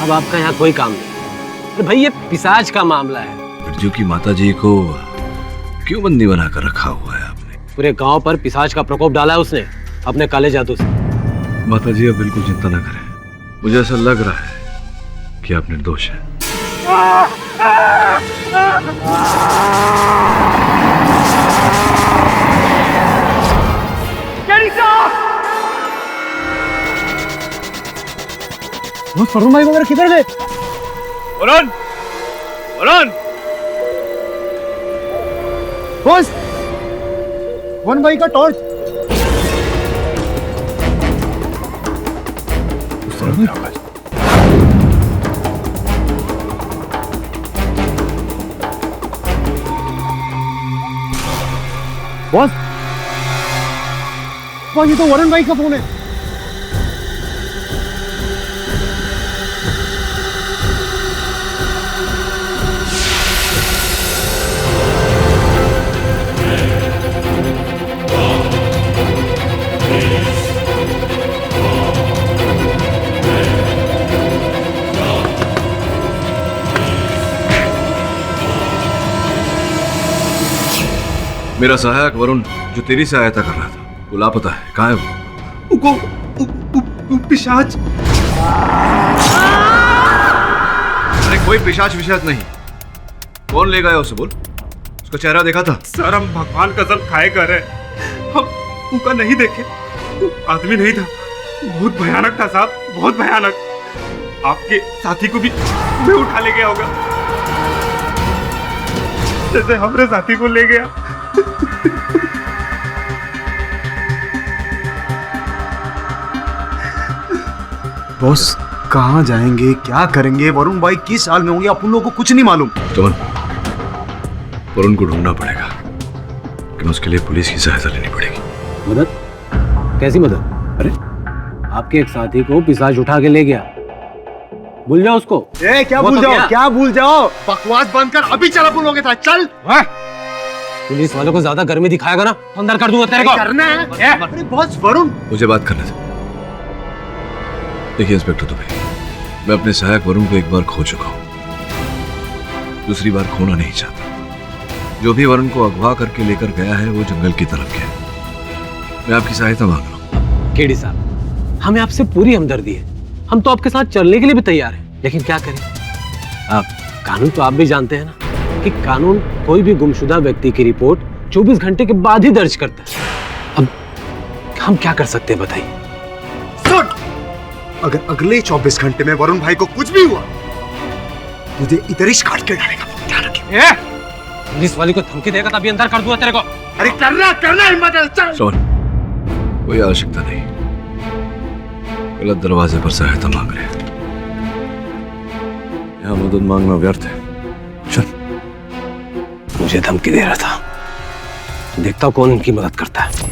अब आपका यहाँ कोई काम नहीं। अरे भाई ये पिशाच का मामला है। बिरजू की माताजी को क्यों बंदी बनाकर रखा हुआ है आपने? पूरे गांव पर पिशाच का प्रकोप डाला है उसने अपने काले जादू से। माताजी अब बिल्कुल चिंता न करें, मुझे ऐसा लग रहा है कि आप निर्दोष हैं। वरुण भाई वगैरह किधर गए? वरुण, वरुण, बॉस, वरुण भाई का टॉर्च। उस तरफ क्या आवाज? बॉस, ये तो वरुण भाई का फोन है। मेरा सहायक वरुण जो तेरी सहायता कर रहा था वो लापता है। कहाँ है वो? पिशाच। अरे कोई पिशाच विशाच नहीं। कौन ले गया उसे? बोल, उसका चेहरा देखा था? सर हम भगवान कसम खाए कर रहे, हम उनका नहीं देखे। वो आदमी नहीं था, बहुत भयानक था साहब, बहुत भयानक। आपके साथी को भी वे उठा ले गया होगा जैसे हमारे साथी को ले गया। बॉस कहाँ जाएंगे, क्या करेंगे? वरुण भाई किस हाल में होंगे अपन लोगों को कुछ नहीं मालूम। चमन, वरुण को ढूंढना पड़ेगा, लेकिन उसके लिए पुलिस की सहायता लेनी पड़ेगी। मदद? कैसी मदद? अरे आपके एक साथी को पिशाच उठा के ले गया, भूल जाओ उसको। क्या भूल जाओ? क्या भूल जाओ? बकवास बंद कर, अभी चल अपन लोग चल। पुलिस वालों को ज्यादा गर्मी दिखाएगा ना तो अंदर कर दूंगा तेरे को। करना है। अरे बॉस वरुण, मुझे बात करने दे। देखिए इंस्पेक्टर दुबे, मैं अपने सहायक वरुण को एक बार खो चुका हूं, दूसरी बार खोना नहीं चाहता। जो भी वरुण को अगवा करके लेकर गया है वो जंगल की तरफ गया। मैं आपकी सहायता मांग रहा हूं। केडी साहब, हमें आपसे पूरी हमदर्दी है, हम तो आपके साथ चलने के लिए भी तैयार हैं, लेकिन क्या करें? आप कानून तो आप भी जानते हैं ना कि कानून कोई भी गुमशुदा व्यक्ति की रिपोर्ट 24 घंटे के बाद ही दर्ज करता है। अब हम क्या कर सकते हैं बताइए? सुन, अगर अगले 24 घंटे में वरुण भाई को कुछ भी हुआ, तुझे इधर ही काट के डालेगा, ध्यान रखिए। पुलिस वाले को धमकी देगा तभी अंदर कर दूंगा तेरे को। अरे करना हिम्मत है, चल। सोन, कोई आवश्यकता नहीं, गलत दरवाजे पर सहायता मांग रहे हैं, यहाँ मदद मांगना व्यर्थ है। चल। मुझे धमकी दे रहा था, देखता हूं कौन इनकी मदद करता है।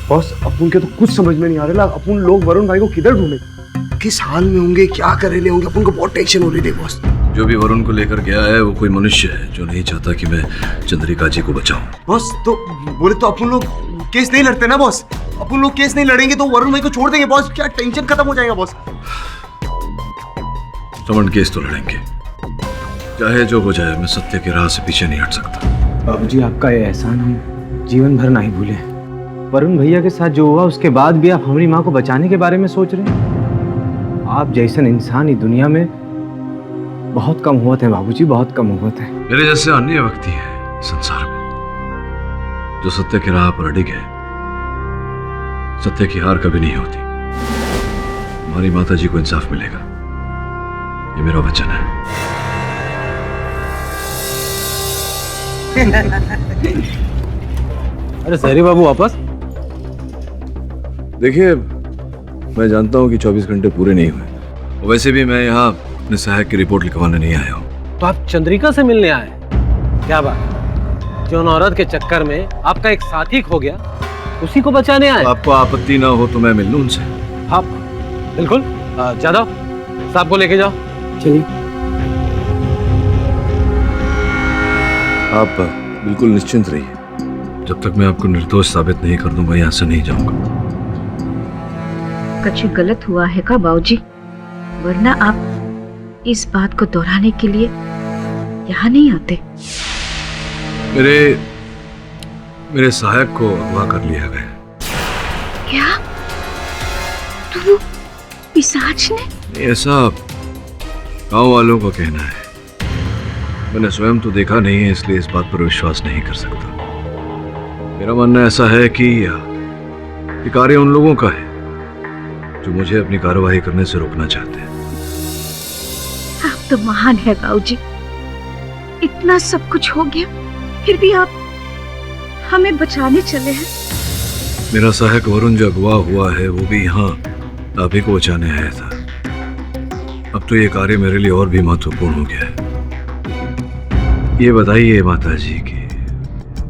बॉस अपन के तो कुछ समझ में नहीं आ रहा, अपन लोग वरुण भाई को किधर ढूंढे, किस हाल में होंगे, क्या कर रहे होंगे, अपन को बहुत टेंशन हो रही थी बॉस। जो भी वरुण को लेकर गया है वो कोई मनुष्य है जो नहीं चाहता कि मैं चंद्रिका जी को बचाऊं। बॉस तो बोले तो अपन लोग केस नहीं लड़ते ना बॉस, अपन लोग केस नहीं लड़ेंगे तो वरुण भाई को छोड़ देंगे बॉस, क्या टेंशन खत्म हो जाएगा बॉस। समन केस तो लड़ेंगे, चाहे जो हो जाए, मैं सत्य की राह से पीछे नहीं हट सकता। बाबूजी आपका ये एहसान हम जीवन भर नहीं भूले। वरुण भैया के साथ जो हुआ उसके बाद भी आप हमारी माँ को बचाने के बारे में सोच रहे हैं। आप जैसन इंसान ही दुनिया में बहुत कम हुआ थे बाबूजी, बहुत कम हुआ थे। मेरे जैसे अन्य व्यक्ति हैं संसार में जो सत्य की राह पर अड़िग है। सत्य की हार कभी नहीं होती। हमारी माता जी को इंसाफ मिलेगा, ये मेरा वचन है। अरे सहरी बाबू वापस? देखिए, मैं जानता हूं कि 24 घंटे पूरे नहीं हुए, वैसे भी मैं यहाँ अपने सहायक की रिपोर्ट लिखवाने नहीं आया हूँ। तो आप चंद्रिका से मिलने आए? क्या बात, जो औरत के चक्कर में आपका एक साथी खो गया उसी को बचाने आए? आपको आपत्ति ना हो तो मैं मिल लूं उनसे। हाँ बिल्कुल, जादव साहब को लेके जाओ। चलिए। आप बिल्कुल निश्चिंत रहिए, जब तक मैं आपको निर्दोष साबित नहीं कर दूंगा यहाँ से नहीं जाऊंगा। कुछ गलत हुआ है का बाबूजी? वरना आप इस बात को दोहराने के लिए यहाँ नहीं आते। मेरे सहायक को अगवा कर लिया गया। क्या? तो वो पिशाच ने? ऐसा गांव वालों का कहना है। मैंने स्वयं तो देखा नहीं है, इसलिए इस बात पर विश्वास नहीं कर सकता। मेरा मानना ऐसा है कि ये कार्य उन लोगों का है जो मुझे अपनी कार्यवाही करने से रोकना चाहते हैं। आप तो महान है बाबूजी। इतना सब कुछ हो गया, फिर भी आप हमें बचाने चले हैं। मेरा सहायक वरुण जो अगवा हुआ है वो भी यहाँ आप ही को बचाने आया था। अब तो ये कार्य मेरे लिए और भी महत्वपूर्ण हो गया है। ये बताइए माता जी कि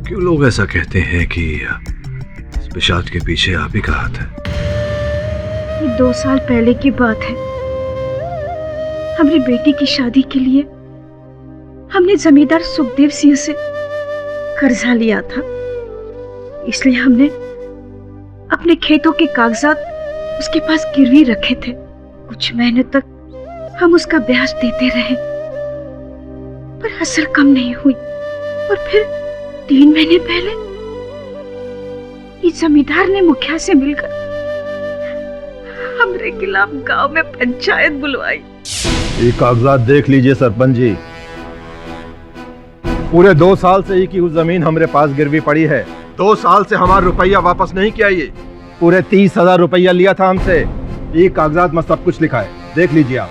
क्यों लोग ऐसा कहते हैं कि इस पिशाच के पीछे आप ही का हाथ है? ये 2 साल पहले की बात है। हमारी बेटी की शादी के लिए हमने जमींदार सुखदेव सिंह से कर्जा लिया था, इसलिए हमने अपने खेतों के कागजात उसके पास गिरवी रखे थे। कुछ महीने तक हम उसका ब्याज देते रहे, पर असल कम नहीं हुई। और फिर 3 महीने पहले इस जमींदार ने मुखिया से मिलकर हमरे खिलाफ गांव में पंचायत बुलवाई। ये कागजात देख लीजिए सरपंच जी। पूरे 2 साल से ही की उस जमीन हमारे पास गिरवी पड़ी है। 2 साल से हमारा रुपया वापस नहीं किया। ये पूरे 30,000 रुपया लिया था हमसे। ये कागजात में सब कुछ लिखा है, देख लीजिए आप।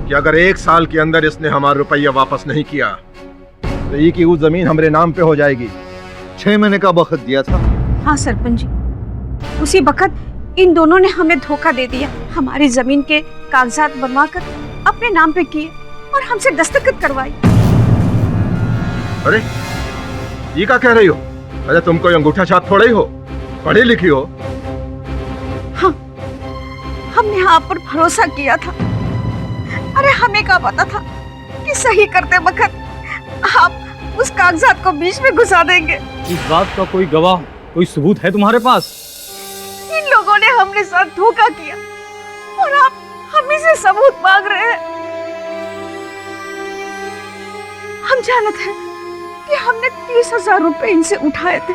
कि अगर 1 साल के अंदर इसने हमारा रुपया वापस नहीं किया तो ये की उस जमीन हमारे नाम पे हो जाएगी। 6 महीने का वक्त दिया था। हाँ सरपंच जी, उसी वक्त इन दोनों ने हमें धोखा दे दिया। हमारी जमीन के कागजात बनवाकर अपने नाम पे किए और हमसे दस्तखत करवाई। अरे ये क्या कह रही हो? अरे तुम कोई अंगूठा छाप थोड़े ही हो, पढ़ी लिखी हो। हाँ, हमने आप पर भरोसा किया था। अरे हमें क्या पता था कि सही करते वक्त आप उस कागजात को बीच में घुसा देंगे। इस बात का कोई गवाह, कोई सबूत है तुम्हारे पास? इन लोगों ने हमने साथ धोखा किया और आप हमें से सबूत मांग रहे हैं। हम जानते हैं कि हमने 30,000 रुपए इनसे उठाए थे,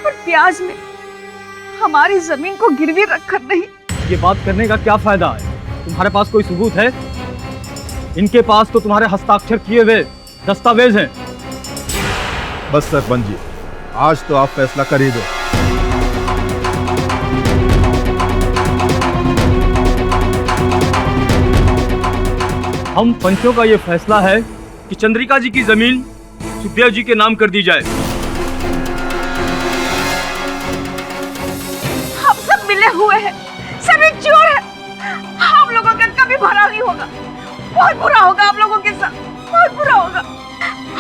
पर ब्याज में हमारी जमीन को गिरवी रखकर नहीं। ये बात करने का क्या फायदा है? तुम्हारे पास कोई सबूत है? इनके पास तो तुम्हारे हस्ताक्षर किए हुए दस्तावेज हैं। बस सरपंच जी, आज तो आप फैसला कर ही दो। हम पंचों का ये फैसला है कि चंद्रिका जी की जमीन सुखदेव जी के नाम कर दी जाए। हम सब मिले हुए हैं, सभी चोर हैं। हम लोगों का कभी भला नहीं होगा। बहुत बुरा होगा आप लोगों के साथ, बहुत बुरा होगा।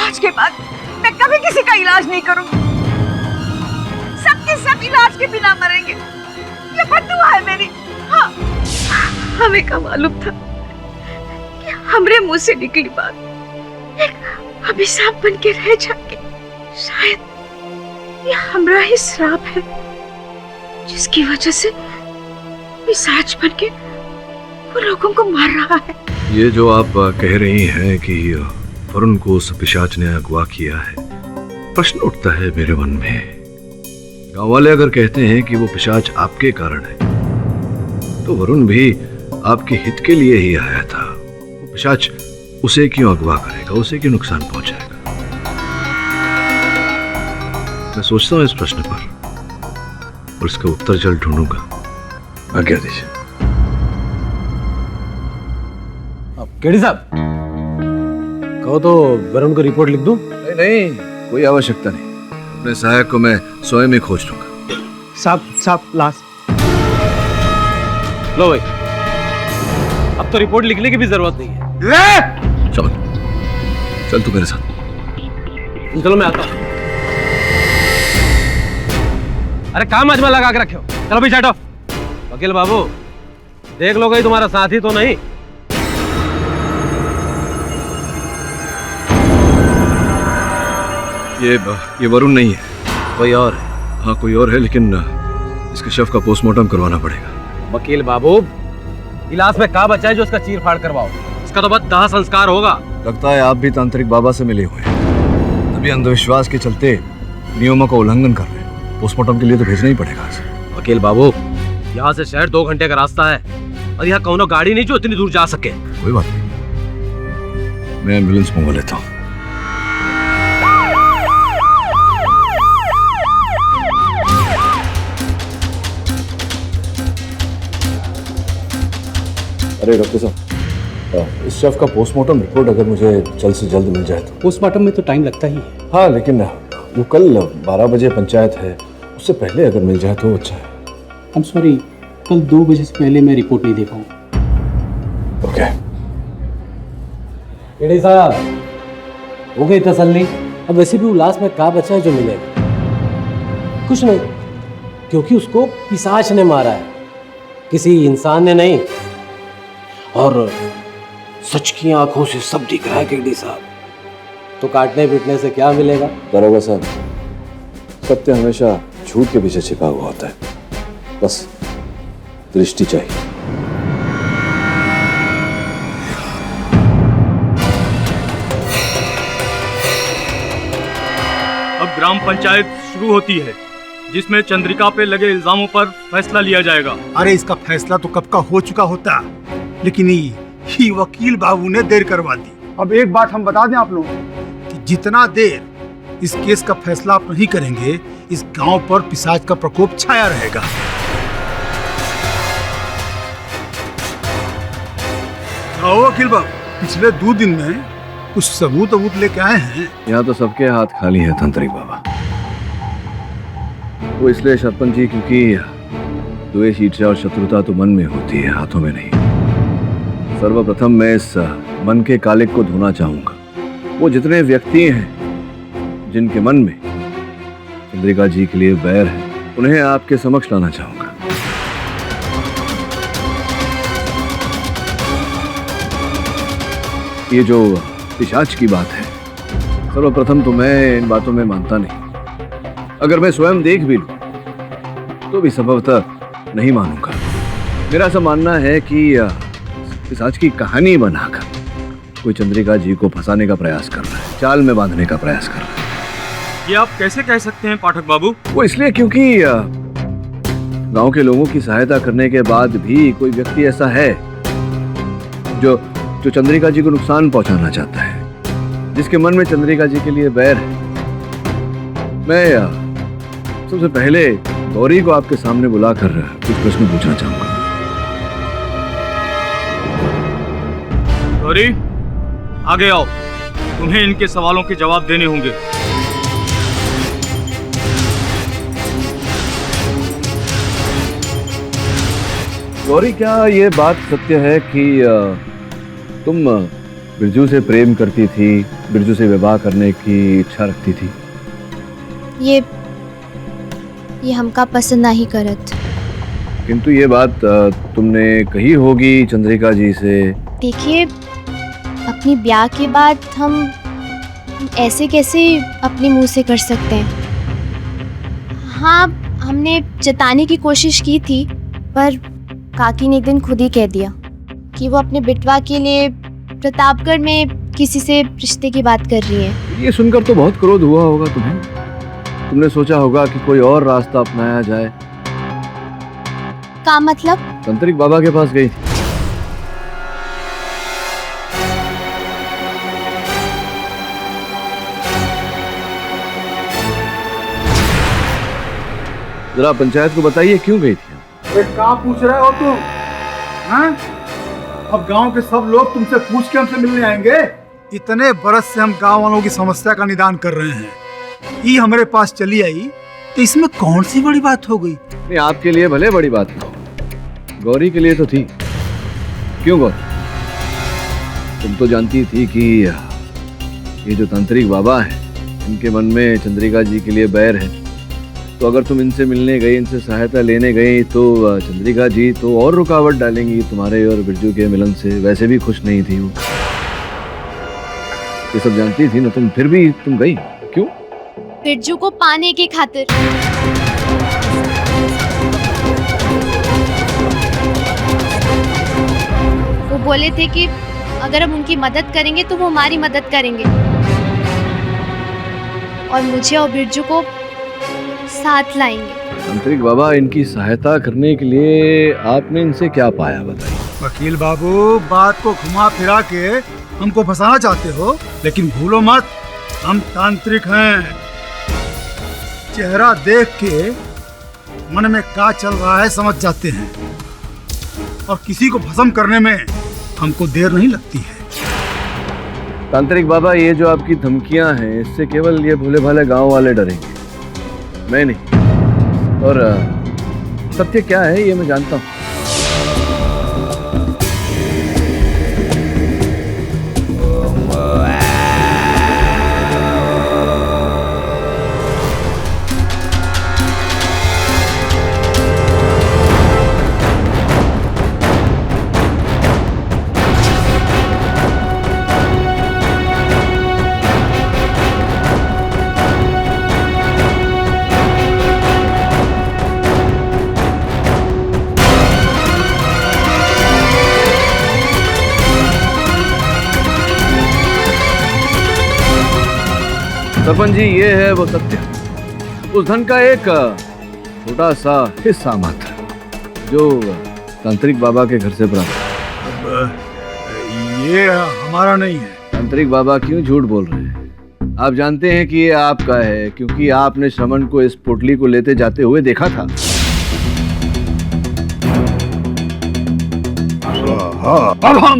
आज के बाद मैं कभी किसी का इलाज नहीं करूंगी। सबके सब इलाज के बिना मरेंगे, ये बद्दुआ है मेरी। हाँ, हमें क्या मालूम था कि हमरे मुंह से निकली बात एक अभिशाप बन के रह जाएगी। शायद ये हमरा ही श्राप है, जिसकी वजह से पिशाच बन के वो लोगों को मार रहा है। ये जो आप कह रही हैं कि वरुण को उस पिशाच ने अगवा किया है, प्रश्न उठता है मेरे मन में। गांव वाले अगर कहते हैं कि वो पिशाच आपके कारण है, तो वरुण भी आपके हित के लिए ही आया था। वो पिशाच उसे क्यों अगवा करेगा, उसे क्यों नुकसान पहुंचाएगा? मैं सोचता हूं इस प्रश्न पर और इसका उत्तर जल्द ढूंढूंगा। आज्ञा दीजिए। केडी साहब, कहो तो वरुण को रिपोर्ट लिख दूं? नहीं नहीं, कोई आवश्यकता नहीं। अपने सहायक को मैं स्वयं ही खोज लूंगा। साहब लाश। लो भाई, अब तो रिपोर्ट लिखने की भी जरूरत नहीं है। चल तू मेरे साथ। चलो मैं आता हूं। अरे काम अजमा लगा के रखे हो। चलो भी हटो। वकील बाबू, देख लो कहीं तुम्हारा साथी तो नहीं। ये वरुण नहीं है, कोई और है? हाँ कोई और है, लेकिन इसके शव का पोस्टमार्टम करवाना पड़ेगा। वकील बाबू, इलाज में क्या बचा है जो उसका चीर फाड़ करवाओ? इसका तो बस दाह संस्कार होगा। लगता है आप भी तांत्रिक बाबा से मिले हुए हैं, तभी अंधविश्वास के चलते नियमों का उल्लंघन कर रहे हैं। पोस्टमार्टम के लिए तो भेजना ही पड़ेगा। वकील बाबू, यहाँ से शहर 2 घंटे का रास्ता है और यहाँ कौनो गाड़ी नहीं जो इतनी दूर जा सके। कोई बात नहीं, मैं एम्बुलेंस मंगवा लेता हूँ। अरे डॉक्टर साहब, इस शव का पोस्टमार्टम रिपोर्ट अगर मुझे जल्द से जल्द मिल जाए तो। पोस्टमार्टम में तो टाइम लगता ही है। हाँ, लेकिन वो कल 12 बजे पंचायत है, उससे पहले अगर मिल जाए तो अच्छा है। आई एम सॉरी, कल 2 बजे से पहले मैं रिपोर्ट नहीं दे पाऊंगा। ओके। एडी साहब, हो गई तसल्ली? अब वैसे भी उल्लास में क्या बचा है जो मिलेगा? कुछ नहीं, क्योंकि उसको पिशाच ने मारा है, किसी इंसान ने नहीं। और सच की आंखों से सब दिख रहा है केडी साहब, तो काटने पीटने से क्या मिलेगा? दरोगा साहब, सत्य हमेशा झूठ के पीछे छिपा हुआ होता है, बस दृष्टि चाहिए। अब ग्राम पंचायत शुरू होती है, जिसमें चंद्रिका पे लगे इल्जामों पर फैसला लिया जाएगा। अरे इसका फैसला तो कब का हो चुका होता, लेकिन ये वकील बाबू ने देर करवा दी। अब एक बात हम बता दें आप लोग कि जितना देर इस केस का फैसला आप नहीं करेंगे, इस गांव पर पिशाच का प्रकोप छाया रहेगा। आओ वकील बाबू, पिछले 2 दिन में कुछ सबूत लेके आए हैं। यहाँ तो सबके हाथ खाली है तांत्रिक बाबा। वो इसलिए सरपंच जी क्योंकि द्वेष, ईर्ष्या और शत्रुता तो मन में होती है, हाथों में नहीं। सर्वप्रथम मैं इस मन के कालिक को धोना चाहूंगा। वो जितने व्यक्ति हैं जिनके मन में चंद्रिका जी के लिए बैर है, उन्हें आपके समक्ष लाना चाहूंगा। ये जो पिशाच की बात है, सर्वप्रथम तो मैं इन बातों में मानता नहीं। अगर मैं स्वयं देख भी लूं तो भी संभवतः नहीं मानूंगा। मेरा ऐसा मानना है कि पिशाच की कहानी बनाकर कोई चंद्रिका जी को फंसाने का प्रयास कर रहा है, जाल में बांधने का प्रयास कर रहा है। ये आप कैसे कह सकते हैं पाठक बाबू? वो इसलिए क्योंकि गांव के लोगों की सहायता करने के बाद भी कोई व्यक्ति ऐसा है जो चंद्रिका जी को नुकसान पहुंचाना चाहता है, जिसके मन में चंद्रिका जी के लिए बैर है। मैं सबसे पहले गौरी को आपके सामने बुलाकर कुछ प्रश्न पूछना चाहूंगा। गौरी, आगे आओ, तुम्हें इनके सवालों के जवाब देने होंगे। गौरी, क्या ये बात सत्य है कि तुम बिरजू से प्रेम करती थी, बिरजू से विवाह करने की इच्छा रखती थी? ये हमका पसंद नहीं करत। किंतु ये बात तुमने कही होगी चंद्रिका जी से। देखिए, अपनी ब्याह के बाद हम ऐसे कैसे अपने मुंह से कर सकते हैं? हाँ, हमने जताने की कोशिश की थी, पर काकी ने एक दिन खुद ही कह दिया कि वो अपने बिटवा के लिए प्रतापगढ़ में किसी से रिश्ते की बात कर रही है। ये सुनकर तो बहुत क्रोध हुआ होगा तुम्हें। तुमने सोचा होगा कि कोई और रास्ता अपनाया जाए। का मतलब? तांत्रिक बाबा के पास गई थी। जरा पंचायत को बताइए क्यों गई थी? कहाँ पूछ रहे हो तुम? हाँ? अब गांव के सब लोग तुमसे पूछ के हमसे मिलने आएंगे। इतने बरस से हम गांव वालों की समस्या का निदान कर रहे हैं, ये हमारे पास चली आई तो इसमें कौन सी बड़ी बात हो गई? नहीं, आपके लिए भले बड़ी बात थी, गौरी के लिए तो थी। क्यों गौरी, तुम तो जानती थी कि ये जो तांत्रिक बाबा है, इनके मन में चंद्रिका जी के लिए बैर है। तो अगर तुम इनसे मिलने गई, इनसे सहायता लेने गई, तो चंद्रिका जी तो और रुकावट डालेंगी तुम्हारे और बिरजू के मिलन से। वैसे भी खुश नहीं थी वो, ये सब जानती थी ना तुम, फिर भी तुम गई क्यों? बिरजू को पाने की खातिर। बोले थे कि अगर हम उनकी मदद करेंगे तो वो हमारी मदद करेंगे, और मुझे और बिरजू को साथ लाएंगे। तांत्रिक बाबा, इनकी सहायता करने के लिए आपने इनसे क्या पाया बताइए। वकील बाबू, बात को घुमा फिरा के हमको फंसाना चाहते हो, लेकिन भूलो मत हम तांत्रिक हैं। चेहरा देख के मन में क्या चल रहा है समझ जाते हैं, और किसी को भस्म करने में हमको देर नहीं लगती है। तांत्रिक बाबा, ये जो आपकी धमकियां हैं, इससे केवल ये भोले भाले गांव वाले डरेंगे, मैं नहीं। और सत्य क्या है ये मैं जानता हूँ। सरपंच जी, ये है वो सत्य, उस धन का एक छोटा सा हिस्सा मात्र जो तांत्रिक बाबा के घर से प्राप्त। अब ये हमारा नहीं है। तांत्रिक बाबा क्यों झूठ बोल रहे हैं? आप जानते हैं कि ये आपका है, क्योंकि आपने श्रमण को इस पोटली को लेते जाते हुए देखा था। अब हम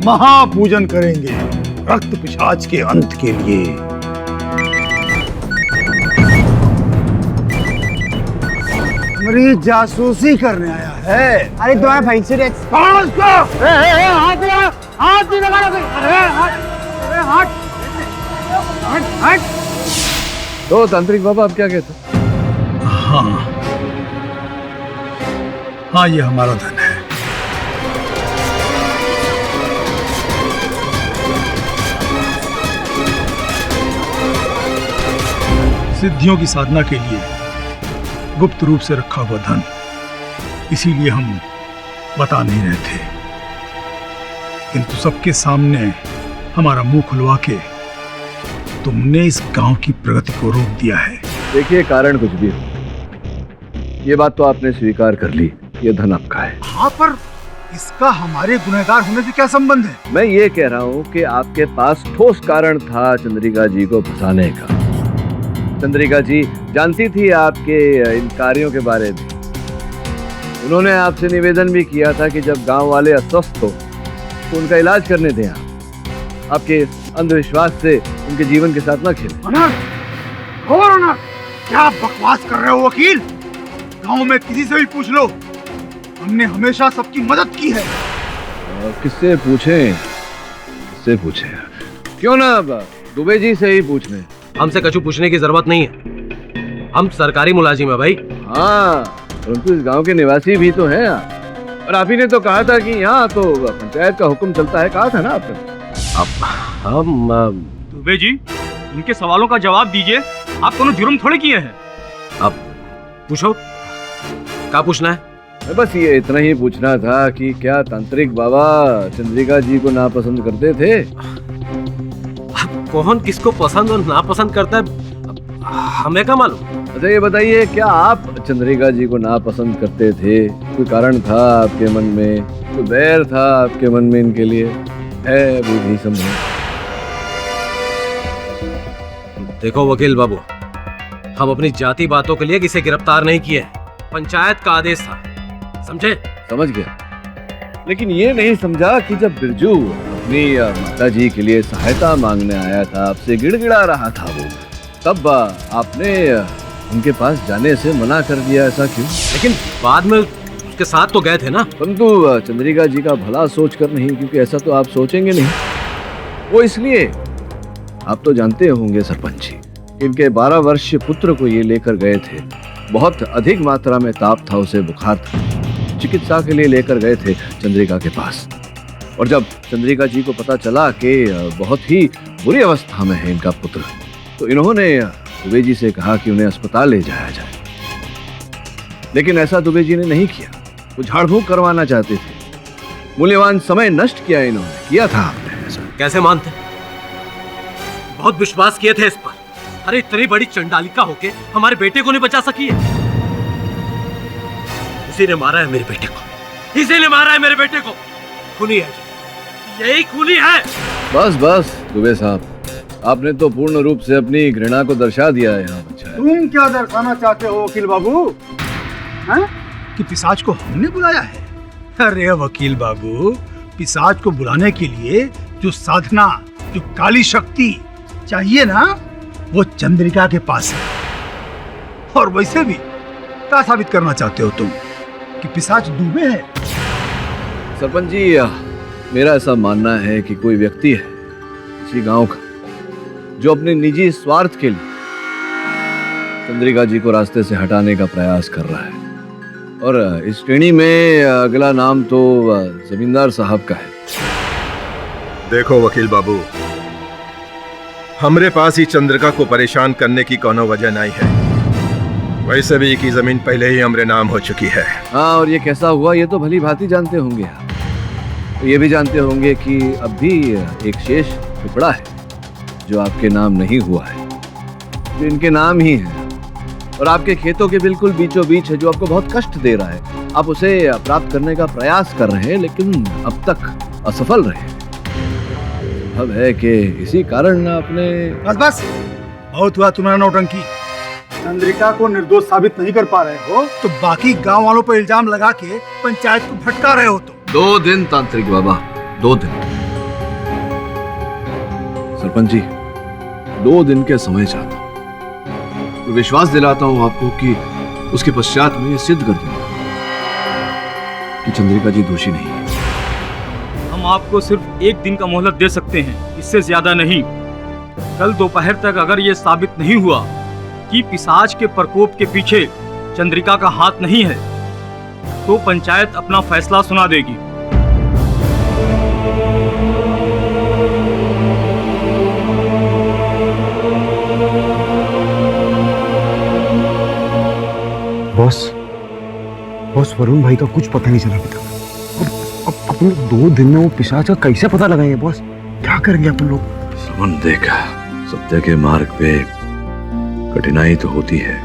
महापूजन करेंगे रक्त पिशाच के अंत के लिए। मरीज जासूसी करने आया है। अरे तुम्हारा भैंसी रे कौन उसको? हाथ नहीं लगा। अरे हट। तो तांत्रिक बाबा, आप क्या कहते हैं? हाँ, ये हमारा धन है। सिद्धियों की साधना के लिए गुप्त रूप से रखा हुआ धन, इसीलिए हम बता नहीं रहे थे, किंतु सबके सामने हमारा मुंह खुलवा के तुमने इस गांव की प्रगति को रोक दिया है। देखिए, कारण कुछ भी हो, ये बात तो आपने स्वीकार कर ली, ये धन आपका है। हाँ, पर इसका हमारे गुनहगार होने से क्या संबंध है? मैं ये कह रहा हूँ कि आपके पास ठोस कारण था चंद्रिका जी को फंसाने का। चंद्रिका जी जानती थी आपके इन कार्यों के बारे में। उन्होंने आपसे निवेदन भी किया था कि जब गांव वाले अस्वस्थ हो तो उनका इलाज करने दें। आपके अंधविश्वास से उनके जीवन के साथ न खेलें। क्या बकवास कर रहे हो वकील? गांव में किसी से भी पूछ लो, हमने हमेशा सबकी मदद की है। किससे पूछें? क्यों ना दुबे जी से ही पूछ लें। हमसे कछु पूछने की जरूरत नहीं है, हम सरकारी मुलाजिम है भाई। हाँ, परंतु इस गांव के निवासी भी तो हैं आप। और आप ही ने तो कहा था कि यहाँ तो पंचायत का हुक्म चलता है, कहा था ना आपने। हम दुबे जी, उनके सवालों का जवाब दीजिए। आप कोनो जुर्म थोड़े किए हैं। अब पूछो, क्या पूछना है? बस ये इतना ही पूछना था कि क्या तांत्रिक बाबा चंद्रिका जी को नापसंद करते थे? कौन किसको पसंद और नापसंद करता है, हमें क्या मालूम। अच्छा, ये बताइए, क्या आप चंद्रिका जी को नापसंद करते थे? कोई कारण था आपके मन में? कोई बैर था आपके मन में इनके लिए? है भी संभव? देखो वकील बाबू, हम अपनी जाति बातों के लिए किसे गिरफ्तार नहीं किए। पंचायत का आदेश था, समझे? समझ गया, लेकिन ये नहीं समझा कि जब बिरजू अपनी माता जी के लिए सहायता मांगने आया था, आपसे गिड़गिड़ा रहा था वो, तब आपने उनके पास जाने से मना कर दिया। ऐसा क्यों? लेकिन बाद में उसके साथ तो गए थे ना। परंतु चंद्रिका जी का भला सोच कर नहीं, क्योंकि ऐसा तो आप सोचेंगे नहीं। वो इसलिए, आप तो जानते होंगे सरपंच जी, इनके 12 वर्षीय पुत्र को ये लेकर गए थे। बहुत अधिक मात्रा में ताप था, उसे बुखार था। चिकित्सा के लिए लेकर गए थे चंद्रिका के पास। और जब चंद्रिका जी को पता चला कि बहुत ही बुरी अवस्था में है इनका पुत्र, तो इन्होंने दुबे जी से कहा कि उन्हें अस्पताल ले जाया जाए। लेकिन ऐसा दुबे जी ने नहीं किया, वो झाड़ फूक करवाना चाहते थे। मूल्यवान समय नष्ट किया इन्होंने, किया था आपने ऐसा। कैसे मानते? बहुत विश्वास किए थे इस पर। अरे इतनी बड़ी चंडालिका होके हमारे बेटे को नहीं बचा सकी है। इसी ने मारा है मेरे बेटे को, इसी ने मारा है मेरे बेटे को। खूनी है, यही खूनी है। बस बस दुबे साहब, आपने तो पूर्ण रूप से अपनी घृणा को दर्शा दिया है यहाँ बच्चा। तुम क्या दर्शाना चाहते हो वकील बाबू? हैं? कि पिशाच को हमने बुलाया है? अरे वकील बाबू, पिशाच को बुलाने के लिए जो साधना, जो काली शक्ति चाहिए ना, वो चंद्रिका के पास है। और वैसे भी क्या साबित करना चाहते हो तुम कि पिशाच डूबे है? सरपंच जी, मेरा ऐसा मानना है कि कोई व्यक्ति है इसी गांव का जो अपने निजी स्वार्थ के लिए चंद्रिका जी को रास्ते से हटाने का प्रयास कर रहा है। और इस श्रेणी में अगला नाम तो जमींदार साहब का है। देखो वकील बाबू, हमरे पास ही चंद्रिका को परेशान करने की कोनो वजह नहीं है। वैसे भी की जमीन पहले ही हमरे नाम हो चुकी है। हाँ, और ये कैसा हुआ ये तो भली भांति जानते होंगे आप। तो ये भी जानते होंगे कि अब भी एक शेष टुकड़ा है जो आपके नाम नहीं हुआ है, जो इनके नाम ही है और आपके खेतों के बिल्कुल बीचों बीच है, जो आपको बहुत कष्ट दे रहा है। आप उसे प्राप्त करने का प्रयास कर रहे हैं लेकिन अब तक असफल रहे। अब है कि इसी कारण आपने बस बस बहुत हुआ तुम्हारा नौटंकी। चंद्रिका को निर्दोष साबित नहीं कर पा रहे हो तो बाकी गांव वालों पर इल्जाम लगा के पंचायत को भटका रहे हो। तो 2 दिन तांत्रिक बाबा, 2 दिन। सरपंच जी, 2 दिन के समय चाहता हूं। मैं विश्वास दिलाता हूं आपको कि उसके पश्चात में ये सिद्ध कर दूंगा कि चंद्रिका जी दोषी नहीं है। हम आपको सिर्फ 1 दिन का मोहलत दे सकते हैं, इससे ज्यादा नहीं। कल दोपहर तक अगर ये साबित नहीं हुआ कि पिशाच के प्रकोप के पीछे चंद्रिका का हाथ नहीं है, तो पंचायत अपना फैसला सुना देगी। बॉस वरुण भाई का कुछ पता नहीं चला अभी तक। अब अपन लोग 2 दिन में वो पिशाच का कैसे पता लगाएंगे बॉस? क्या करेंगे अपन लोग? समन, देखा सत्य के मार्ग पे कठिनाई तो होती है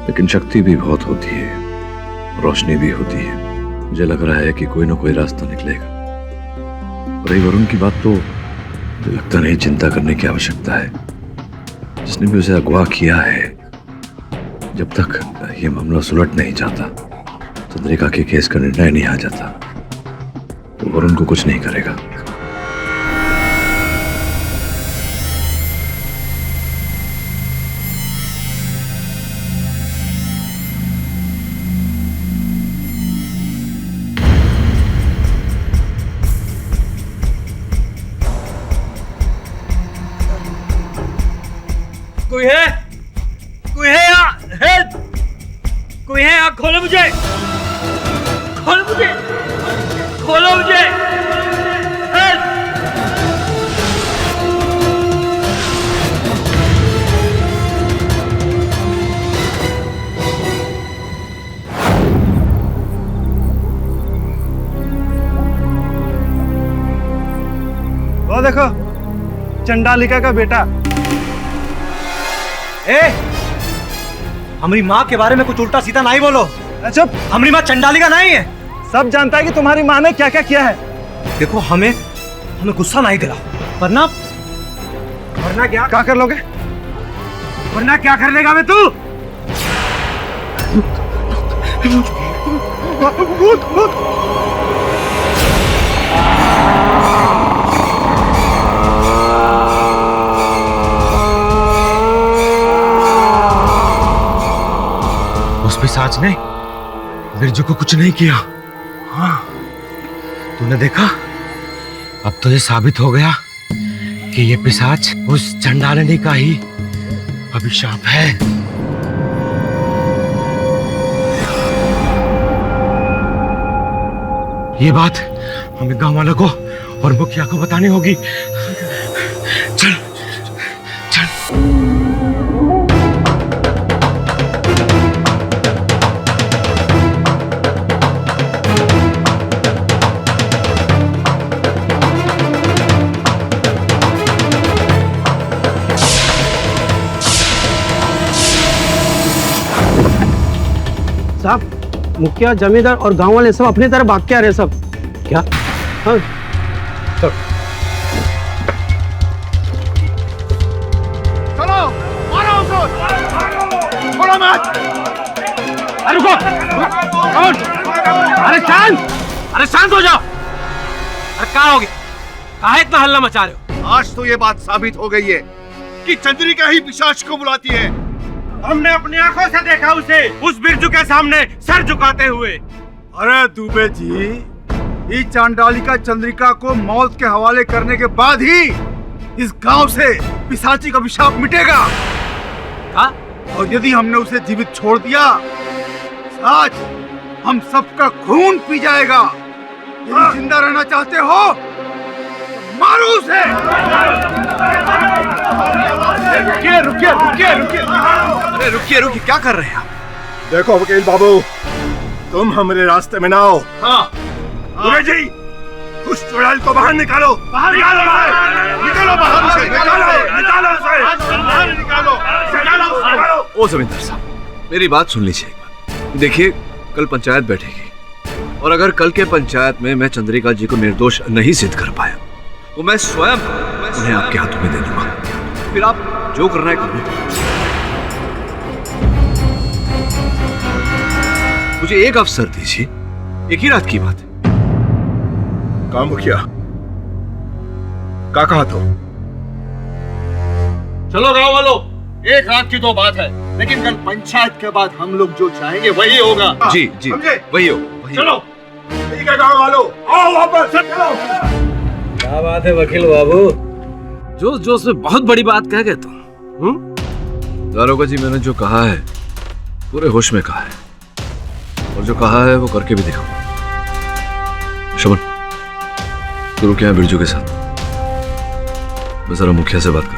लेकिन शक्ति भी बहुत होती है, रोशनी भी होती है। मुझे लग रहा है कि कोई ना कोई रास्ता निकलेगा। रही वरुण की बात तो मुझे लगता नहीं चिंता करने की आवश्यकता है। जिसने भी उसे अगवा किया है, जब तक ये मामला सुलट नहीं जाता, चंद्रिका के केस का निर्णय नहीं आ जाता, तो वरुण को कुछ नहीं करेगा। कोई है? कोई है यहाँ? हेल्प! कोई है यहाँ? खोलो मुझे! खोलो मुझे! खोलो मुझे! हेल्प! वो देखो, चंडालिका का बेटा। हमारी माँ के बारे में कुछ उल्टा सीधा नहीं बोलो। चुप! हमारी माँ चंडालिका नहीं है। सब जानता है कि तुम्हारी माँ ने क्या क्या किया है। देखो, हमें गुस्सा नहीं दिलाओ, वरना क्या कर लोगे? वरना क्या कर लेगा मैं तू? उस पिशाच ने बिरजू को कुछ नहीं किया। हाँ, तूने देखा? अब तो ये साबित हो गया कि ये पिशाच उस चंडालिनी का ही अभिशाप है। ये बात हमें गांव वालों को और मुखिया को बतानी होगी। चल चल। साहब, मुखिया, जमींदार और गांव वाले सब अपनी तरफ भाग के आ रहे सब। क्या? हाँ, चलो चलो, मारो उसको, छोड़ो मत। अरे रुको, अरे शांत हो जाओ। अरे कहाँ हो गए? काहे इतना हल्ला मचा रहे हो? आज तो ये बात साबित हो गई है कि चंद्रिका ही पिशाच को बुलाती है। हमने अपनी आंखों से देखा उसे उस बिरजू के सामने सर झुकाते हुए। अरे दुबे जी, इस चांडालिका चंद्रिका को मौत के हवाले करने के बाद ही इस गांव से पिशाची का अभिशाप मिटेगा। हाँ? और यदि हमने उसे जीवित छोड़ दिया, आज हम सबका खून पी जाएगा। यदि जिंदा रहना चाहते हो, मारो उसे। रुकिए। अरे रुकिए, क्या कर रहे हैं आप? देखो वकील बाबू, तुम हमारे रास्ते में ना आओ। हाँ। दुबे जी, उस चुड़ैल को बाहर निकालो। निकालो ओ जमींदार साहब, मेरी बात सुन लीजिए एक बार। देखिए, कल पंचायत बैठेगी और अगर कल के पंचायत में मैं चंद्रिका जी को निर्दोष नहीं सिद्ध कर पाया तो मैं स्वयं उन्हें आपके हाथों में दे दूंगा। फिर आप जो करना है करो। मुझे एक अवसर दीजिए, एक ही रात की बात है। काम किया का कहा तो? चलो गांव वालों, एक रात की तो बात है, लेकिन कल पंचायत के बाद हम लोग जो चाहेंगे वही होगा। जी वही हो। चलो ठीक है गांव वालों, आओ वापस चलो। क्या बात है वकील बाबू, जोश जोश में बहुत बड़ी बात कह गए तुम। दारोगा जी, मैंने जो कहा है पूरे होश में कहा है और जो कहा है वो करके भी दिखाऊंगा। शमन, तू रुक यहाँ बिरजू के साथ, मैं जरा मुखिया से बात कर।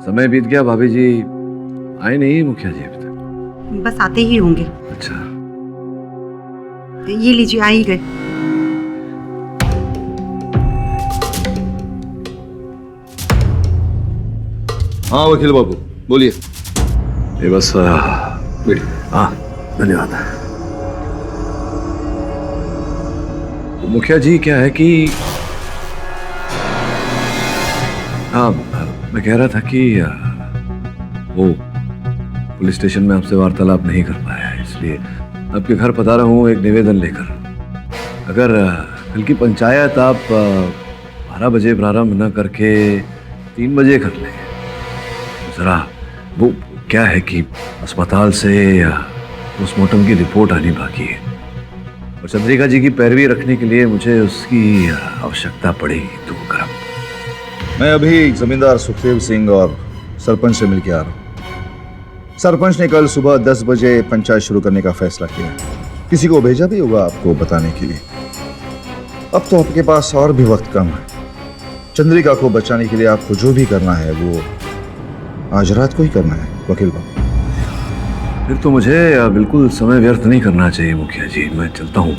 समय बीत गया, भाभी जी आए नहीं मुखिया जी अभी तक? बस आते ही होंगे। अच्छा, ये लीजिए, आ ही गए। हाँ वकील बाबू बोलिए। ये बस हाँ, धन्यवाद। मुखिया जी, क्या है कि हाँ, मैं कह रहा था कि वो पुलिस स्टेशन में आपसे वार्तालाप नहीं कर पाया, इसलिए आपके घर पधारा हूँ एक निवेदन लेकर। अगर कल की पंचायत आप 12 बजे प्रारंभ न करके 3 बजे कर लें, जरा वो क्या है कि अस्पताल से पोस्टमार्टम की रिपोर्ट आनी बाकी है और चंद्रिका जी की पैरवी रखने के लिए मुझे उसकी आवश्यकता पड़ेगी। तो करम, मैं अभी जमींदार सुखदेव सिंह और सरपंच से मिलकर आ रहा हूँ। सरपंच ने कल सुबह 10 बजे पंचायत शुरू करने का फैसला किया। किसी को भेजा भी होगा आपको बताने के लिए। अब तो आपके पास और भी वक्त कम है। चंद्रिका को बचाने के लिए आपको जो भी करना है वो आज रात को ही करना है वकील बाबू। फिर तो मुझे बिल्कुल समय व्यर्थ नहीं करना चाहिए मुखिया जी, मैं चलता हूँ।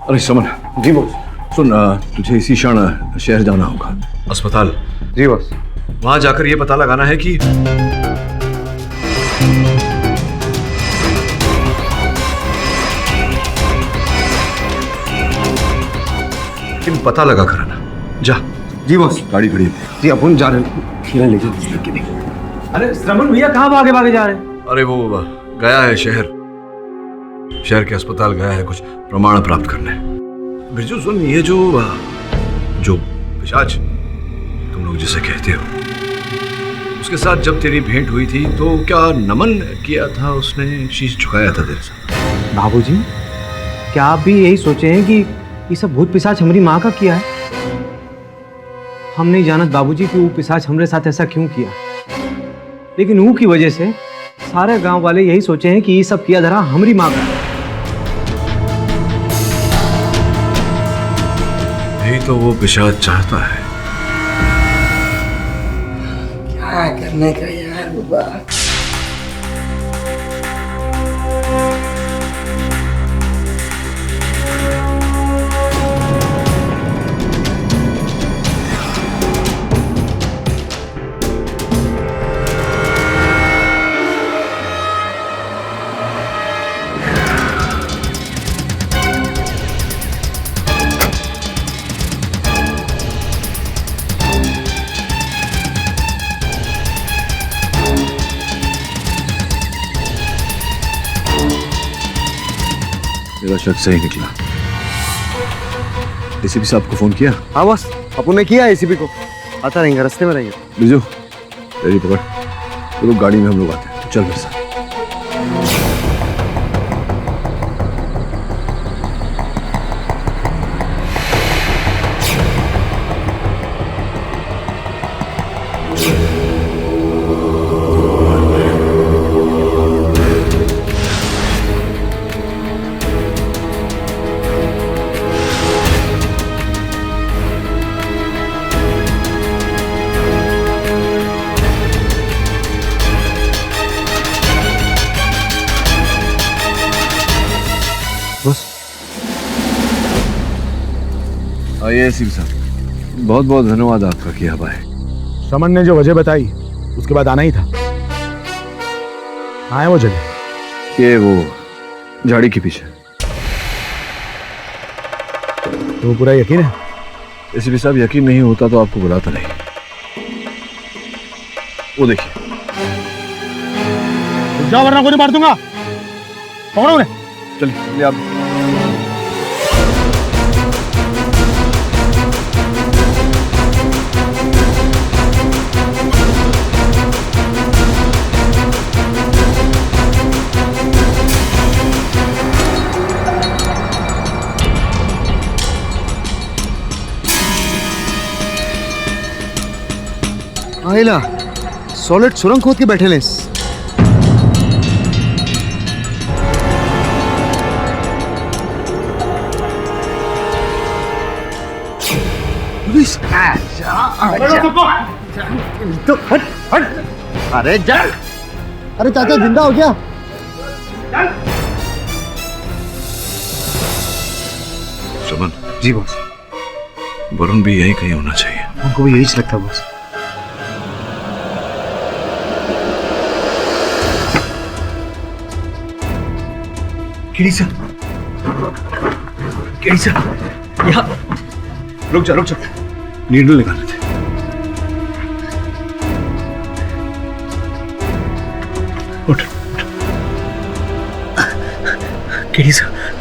अरे समन जी बॉस। सुन, तुझे इसी क्षण शहर जाना होगा, अस्पताल। जी बॉस। वहां जाकर यह पता लगाना है कि पता लगा कर आना। जा। जी बॉस। गाड़ी खड़ी है। जी अपन जा रहे हैं, खीरा लेके। अरे श्रवण भैया कहाँ भागे भागे जा रहे हैं? अरे वो गया है शहर के अस्पताल गया है कुछ प्रमाण प्राप्त करने। बिरजू सुन, ये जो पिशाच तुम लोग जिसे कहते हो, उसके साथ जब तेरी भेंट हुई थी तो क्या नमन किया था उसने, शीश झुकाया था तेरे साथ? बाबूजी, क्या आप भी यही सोचे हैं कि ये सब भूत पिशाच हमारी माँ का किया है? हम नहीं जानत बाबूजी कि वो पिशाच हमारे साथ ऐसा क्यों किया, लेकिन वो की वजह से सारे गांव वाले यही सोचे हैं कि ये सब किया धरा हमारी माँ का। यही तो वो पिशाच चाहता है। क्या करने का यार बाबा। मेरा शक सही निकला। एसीपी साहब को फोन किया? हाँ बॉस, अपन ने किया एसीपी को, आता रहेंगे, रास्ते में रहेंगे। बिरजू तेरी पकड़, तो गाड़ी में हम लोग आते हैं, चल मेरे साथ। आइए एसीपी साहब, बहुत बहुत धन्यवाद आपका किया भाई। समन ने जो वजह बताई उसके बाद आना ही था। कहाँ है वो जगह? ये वो झाड़ी के पीछे। तो पूरा यकीन है? एसीपी साहब यकीन नहीं होता तो आपको बुलाता नहीं। वो देखिए। जाओ वरना गोली मार दूंगा। पकड़ो उन्हें। चलिए आप। आइला सॉलिड सुरंग खोद के बैठे ले। पुलिस तो हट हट। अरे जा, अरे चाचा जिंदा हो गया। सुमन। जी बॉस। वरुण भी यही कहीं होना चाहिए। उनको भी यही लगता बॉस। यहाँ रुक जा रुक जा, नीडल निकाल रहे थे। उठ।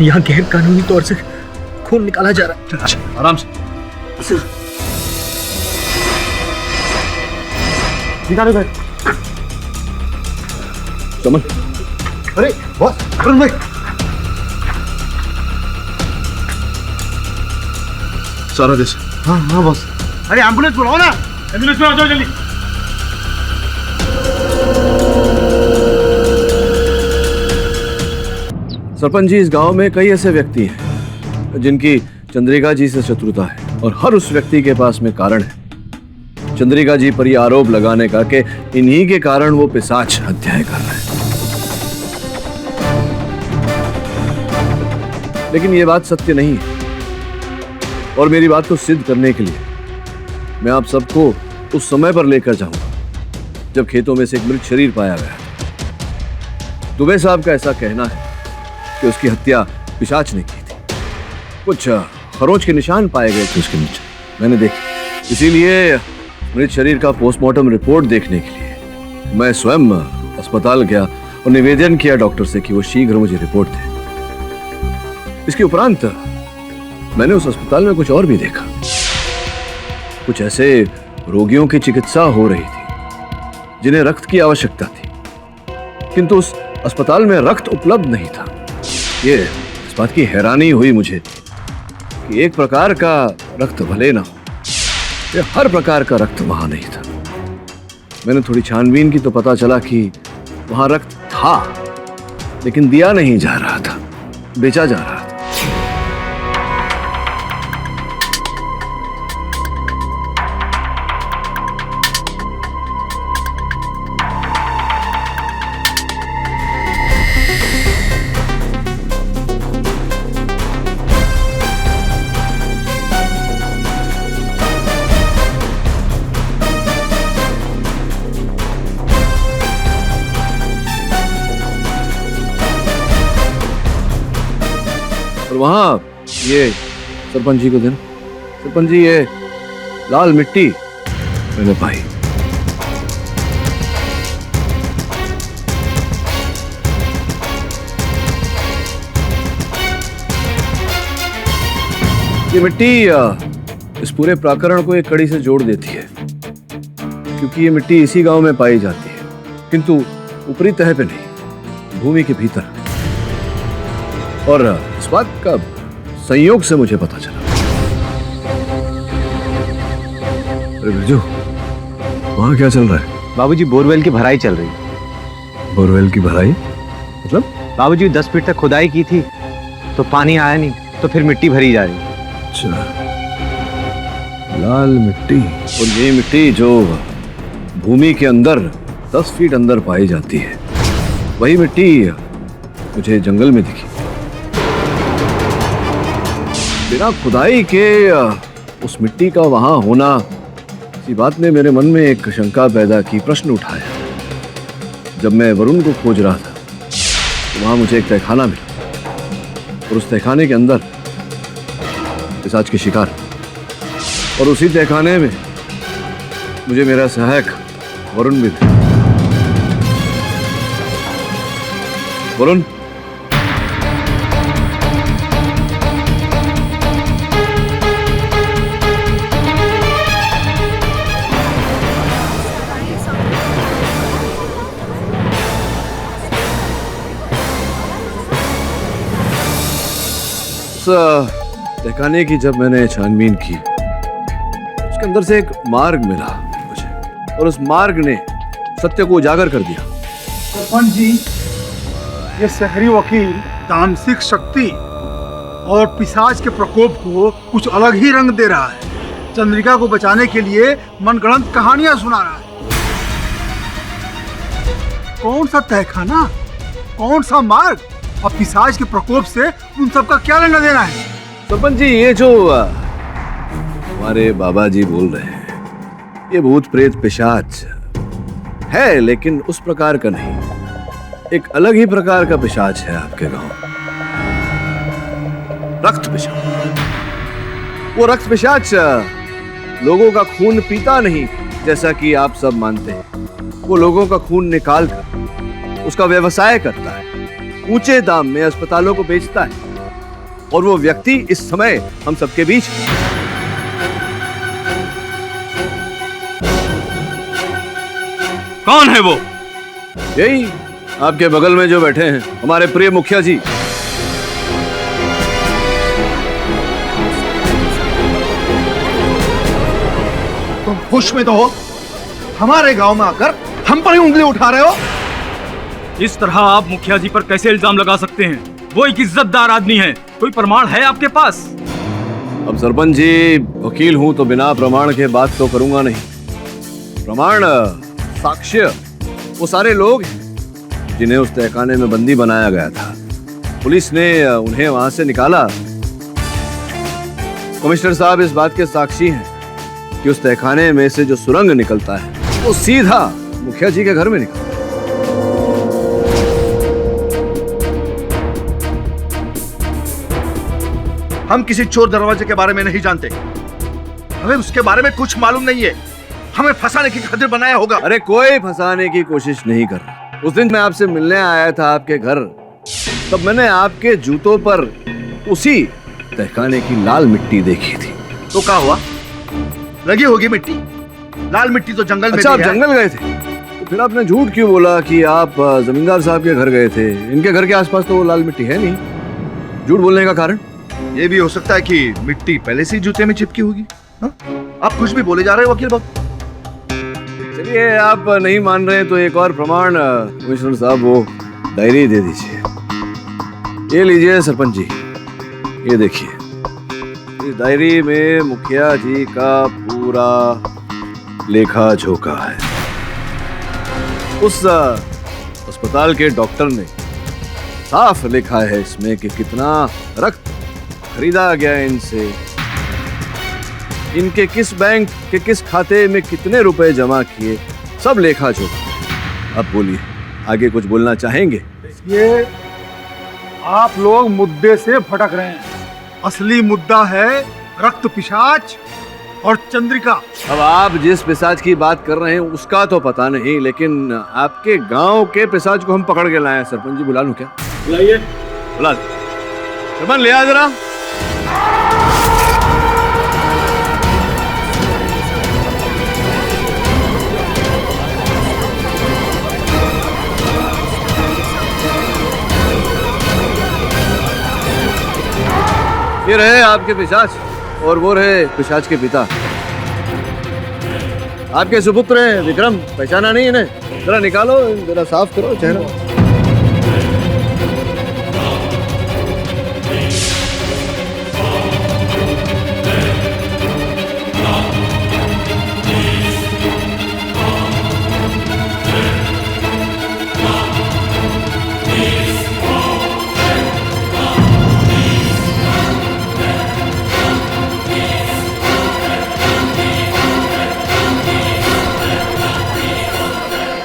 यहाँ गैर कानूनी तौर से खून निकाला जा रहा है। अच्छा आराम से। निकालो भाई। समझ। अरे बॉस, वरुण भाई। सारा जैसे। हाँ हाँ बॉस। अरे एम्बुलेंस बुलाओ ना। एम्बुलेंस में आ जाओ जल्दी। सरपंच जी, इस गांव में कई ऐसे व्यक्ति हैं जिनकी चंद्रिका जी से शत्रुता है और हर उस व्यक्ति के पास में कारण है चंद्रिका जी पर यह आरोप लगाने का कि इन्हीं के कारण वो पिशाच हत्याएं कर रहे हैं। लेकिन ये बात सत्य नहीं है और मेरी बात को सिद्ध करने के लिए मैं आप सबको उस समय पर लेकर जाऊंगा जब खेतों में से एक मृत शरीर पाया गया। दुबे साहब का ऐसा कहना है कि उसकी हत्या पिशाच ने की थी। कुछ खरोंच के निशान पाए गए थे उसके नीचे, मैंने देखे। इसीलिए मृत शरीर का पोस्टमार्टम रिपोर्ट देखने के लिए मैं स्वयं अस्पताल गया और निवेदन किया डॉक्टर से कि वो शीघ्र मुझे रिपोर्ट दे। इसके उपरांत मैंने उस अस्पताल में कुछ और भी देखा। कुछ ऐसे रोगियों की चिकित्सा हो रही थी जिन्हें रक्त की आवश्यकता थी, किंतु उस अस्पताल में रक्त उपलब्ध नहीं था। ये इस बात की हैरानी हुई मुझे कि एक प्रकार का रक्त भले ना हो, ये हर प्रकार का रक्त वहां नहीं था। मैंने थोड़ी छानबीन की तो पता चला कि वहां रक्त था, लेकिन दिया नहीं जा रहा था, बेचा जा रहा था। और वहां ये सरपंच जी को देना। सरपंच जी, ये लाल मिट्टी मैंने पाई। ये मिट्टी इस पूरे प्रकरण को एक कड़ी से जोड़ देती है, क्योंकि ये मिट्टी इसी गांव में पाई जाती है, किंतु ऊपरी तह पे नहीं, भूमि के भीतर। और इस बात का संयोग से मुझे पता चला। अरे बिरजू, वहां क्या चल रहा है? बाबूजी बोरवेल की भराई चल रही है। बोरवेल की भराई मतलब? बाबूजी 10 फीट तक खुदाई की थी तो पानी आया नहीं, तो फिर मिट्टी भरी जा रही। अच्छा, लाल मिट्टी। और ये मिट्टी जो भूमि के अंदर 10 फीट अंदर पाई जाती है, वही मिट्टी मुझे जंगल में दिखी। बिना खुदाई के उस मिट्टी का वहां होना, इसी बात ने मेरे मन में एक शंका पैदा की, प्रश्न उठाया। जब मैं वरुण को खोज रहा था तो वहां मुझे एक तहखाना मिला, और उस तहखाने के अंदर पिशाच के शिकार, और उसी तहखाने में मुझे मेरा सहायक वरुण भी था। वरुण, तहखाने की जब मैंने छानबीन की, उसके अंदर से एक मार्ग मिला मुझे, और उस मार्ग ने सत्य को उजागर कर दिया। सरपंच जी, ये शहरी वकील तामसिक शक्ति और पिशाच के प्रकोप को कुछ अलग ही रंग दे रहा है। चंद्रिका को बचाने के लिए मनगढ़ंत कहानियां सुना रहा है। कौन सा तहखाना, कौन सा मार्ग, और पिशाच के प्रकोप से उन सबका क्या लेना देना है? सरपंच जी, ये जो हमारे बाबा जी बोल रहे हैं, ये भूत प्रेत पिशाच है, लेकिन उस प्रकार का नहीं। एक अलग ही प्रकार का पिशाच है आपके गांव, रक्त पिशाच। वो रक्त पिशाच लोगों का खून पीता नहीं जैसा कि आप सब मानते हैं। वो लोगों का खून निकाल कर उसका व्यवसाय करता है, ऊंचे दाम में अस्पतालों को बेचता है, और वो व्यक्ति इस समय हम सबके बीच। कौन है वो? यही आपके बगल में जो बैठे हैं, हमारे प्रिय मुखिया जी। तुम होश में तो हो? हमारे गांव में आकर हम पर ही उंगली उठा रहे हो? इस तरह आप मुखिया जी पर कैसे इल्जाम लगा सकते हैं? वो एक इज्जतदार आदमी है। कोई प्रमाण है आपके पास? अब सरपंच जी, वकील हूं तो बिना प्रमाण के बात तो करूंगा नहीं। प्रमाण, साक्ष्य, वो सारे लोग हैं जिन्हें उस तहखाने में बंदी बनाया गया था। पुलिस ने उन्हें वहां से निकाला। कमिश्नर साहब इस बात के साक्षी हैं कि उस तहखाने में से जो सुरंग निकलता है वो सीधा मुखिया जी के घर में निकलता है। हम किसी चोर दरवाजे के बारे में नहीं जानते, हमें उसके बारे में कुछ मालूम नहीं है। हमें फंसाने की खातिर बनाया होगा। अरे कोई फंसाने की कोशिश नहीं कर रहा। उस दिन मैं आपसे मिलने आया था आपके घर, तब मैंने आपके जूतों पर उसी तहखाने की लाल मिट्टी देखी थी। तो क्या हुआ? लगी होगी मिट्टी। लाल मिट्टी तो जंगल में। अच्छा, आप जंगल गए थे? तो फिर आपने झूठ क्यों बोला कि आप जमींदार साहब के घर गए थे? इनके घर के आसपास तो वो लाल मिट्टी है नहीं। झूठ बोलने का कारण? ये भी हो सकता है कि मिट्टी पहले से जूते में चिपकी होगी। आप कुछ भी बोले जा रहे हो वकील बाबू। चलिए, आप नहीं मान रहे तो एक और प्रमाण कमिश्नर साहब, वो डायरी दे दीजिए। ये लीजिए सरपंच जी, ये देखिए, इस डायरी में मुखिया जी का पूरा लेखा जोखा है। उस अस्पताल के डॉक्टर ने साफ लिखा है इसमें कि कितना रक्त खरीदा गया इनसे, इनके किस बैंक के किस खाते में कितने रुपए जमा किए, सब लेखा जोखा। अब बोलिए, आगे कुछ बोलना चाहेंगे? ये आप लोग मुद्दे से भटक रहे हैं। असली मुद्दा है रक्त पिशाच और चंद्रिका। अब आप जिस पिशाच की बात कर रहे हैं उसका तो पता नहीं, लेकिन आपके गांव के पिशाच को हम पकड़ के लाए हैं। सरपंच जी, बुला लूं क्या? बुलाइए। बुला। सरपंच ले आ जरा। ये रहे आपके पिशाच और वो रहे पिशाच के पिता। आपके सुपुत्र हैं विक्रम, पहचाना नहीं इन्हें? जरा निकालो, जरा साफ करो चेहरा।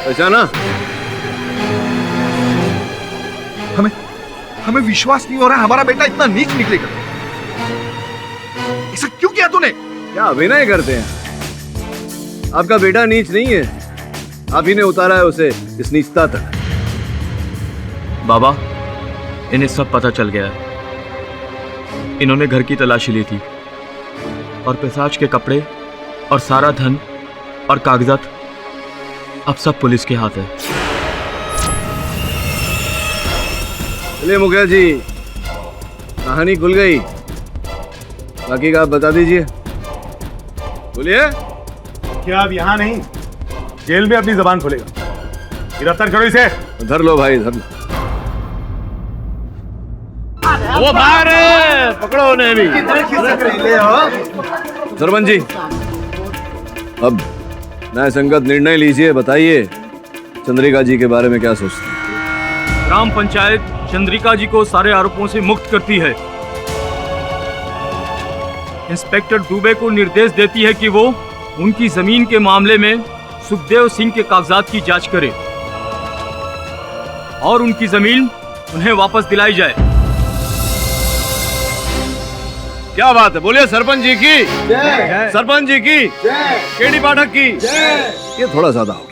पहचाना? हमें विश्वास नहीं हो रहा है हमारा बेटा इतना नीच निकलेगा। ऐसा क्यों किया तूने? क्या अभिनय करते हैं? आपका बेटा नीच नहीं है, आप ही ने उतारा है उसे इस नीचता तक। बाबा, इन्हें सब पता चल गया है। इन्होंने घर की तलाशी ली थी और पिशाच के कपड़े और सारा धन और कागजात अब सब पुलिस के हाथ है। चलिए मुखिया जी, कहानी खुल गई, बाकी का आप बता दीजिए। बोलिए। क्या अब यहाँ नहीं, जेल में अपनी जबान खोलेगा? गिरफ्तार करो इसे। धर लो भाई, धर लो। वो बाहर है, पकड़ो उन्हें भी। सरपंच जी, अब न्याय संगत निर्णय लीजिए, बताइए चंद्रिका जी के बारे में क्या सोचते हैं? ग्राम पंचायत चंद्रिका जी को सारे आरोपों से मुक्त करती है। इंस्पेक्टर दुबे को निर्देश देती है कि वो उनकी जमीन के मामले में सुखदेव सिंह के कागजात की जांच करे और उनकी जमीन उन्हें वापस दिलाई जाए। क्या बात है, बोलिए सरपंच जी की जय। सरपंच जी की जय। केडी पाठक की जय। ये थोड़ा ज्यादा हो।